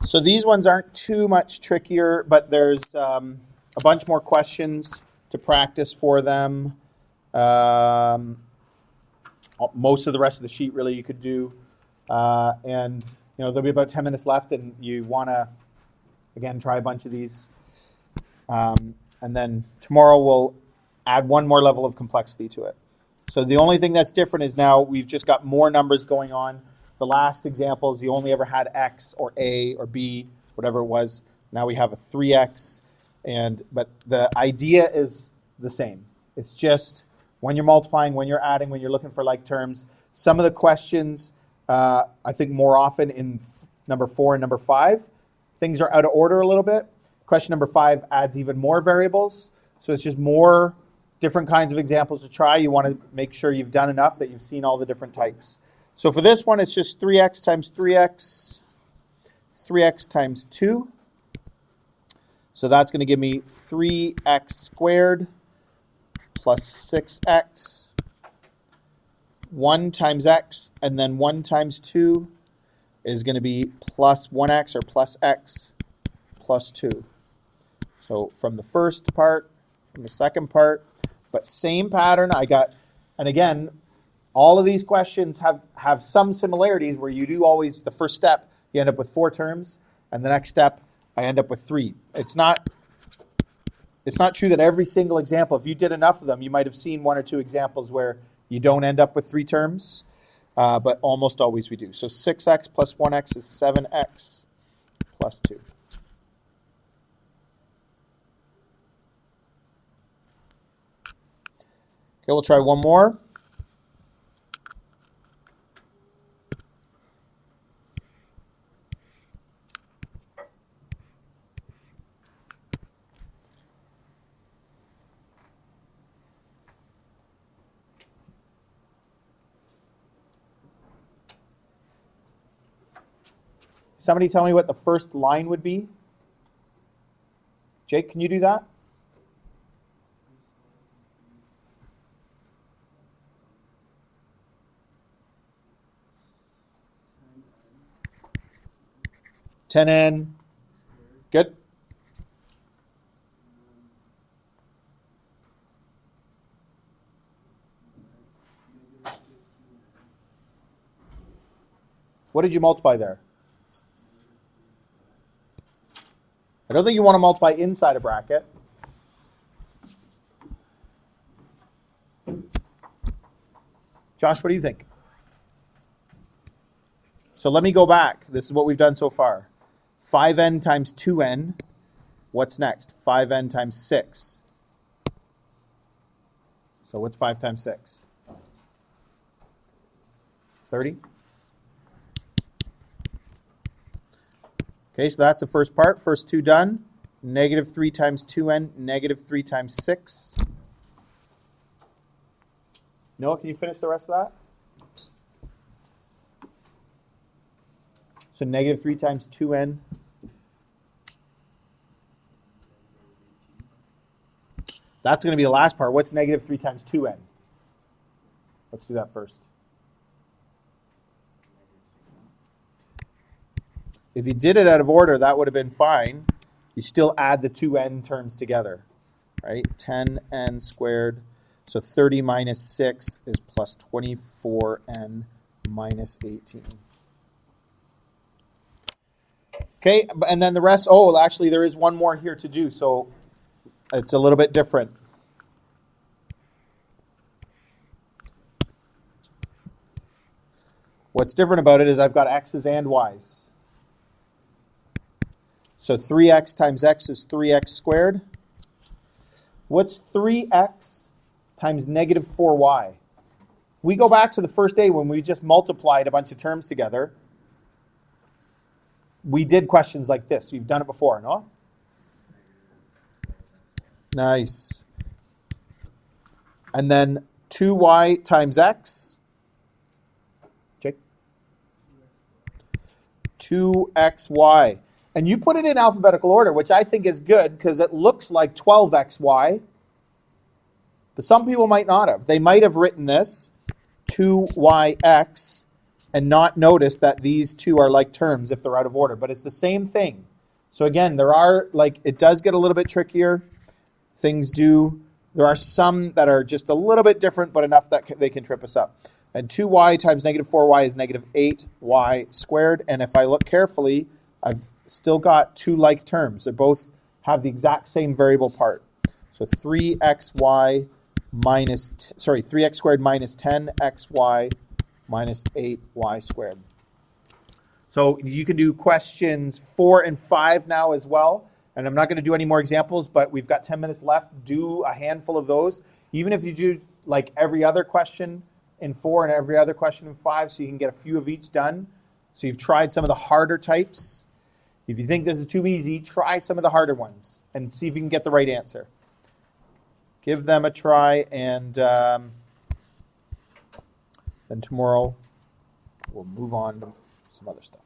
So these ones aren't too much trickier, but there's a bunch more questions to practice for them. Most of the rest of the sheet really you could do. And there'll be about 10 minutes left, and you want to, again, try a bunch of these. And then tomorrow we'll add one more level of complexity to it. So the only thing that's different is now we've just got more numbers going on. The last examples, you only ever had x or a or b, whatever it was. Now we have a 3x, but the idea is the same. It's just when you're multiplying, when you're adding, when you're looking for like terms. Some of the questions, I think more often in number 4 and number 5, things are out of order a little bit. Question number 5 adds even more variables. So it's just more different kinds of examples to try. You want to make sure you've done enough that you've seen all the different types. So for this one, it's just 3x times 3x, 3x times 2. So that's going to give me 3x squared plus 6x, 1 times x, and then 1 times 2 is going to be plus 1x or plus x plus 2. So from the first part, from the second part, but same pattern. And again, all of these questions have some similarities where you do always, the first step, you end up with 4 terms, and the next step, I end up with 3. It's not true that every single example, if you did enough of them, you might have seen 1 or 2 examples where you don't end up with 3 terms, but almost always we do. So 6x plus 1x is 7x plus 2. Okay, we'll try one more. Somebody tell me what the first line would be. Jake, can you do that? $10n. Good. What did you multiply there? I don't think you want to multiply inside a bracket. Josh, what do you think? So let me go back. This is what we've done so far. 5n times 2n. What's next? 5n times 6. So what's 5 times 6? 30. Okay, so that's the first part. First 2 done. Negative 3 times 2n, negative 3 times 6. Noah, can you finish the rest of that? So negative 3 times 2n. That's going to be the last part. What's negative 3 times 2n? Let's do that first. If you did it out of order, that would have been fine. You still add the 2n terms together, right? 10n squared. So 30 minus 6 is plus 24n minus 18. Okay, and then the rest, actually there is one more here to do, so it's a little bit different. What's different about it is I've got x's and y's. So 3x times x is 3x squared. What's 3x times negative 4y? We go back to the first day when we just multiplied a bunch of terms together. We did questions like this. You've done it before, no? Nice. And then 2y times x. Jake? 2xy. And you put it in alphabetical order, which I think is good because it looks like 12xy. But some people might not have. They might have written this 2yx and not notice that these two are like terms if they're out of order, but it's the same thing. So again, there are, like, it does get a little bit trickier. There are some that are just a little bit different, but enough that they can trip us up. And 2y times negative 4y is negative 8y squared. And if I look carefully, I've still got two like terms. They both have the exact same variable part. So 3x squared minus 10xy minus 8y squared. So you can do questions 4 and 5 now as well. And I'm not going to do any more examples, but we've got 10 minutes left. Do a handful of those. Even if you do like every other question in 4 and every other question in 5, so you can get a few of each done. So you've tried some of the harder types. If you think this is too easy, try some of the harder ones and see if you can get the right answer. Give them a try, and then tomorrow we'll move on to some other stuff.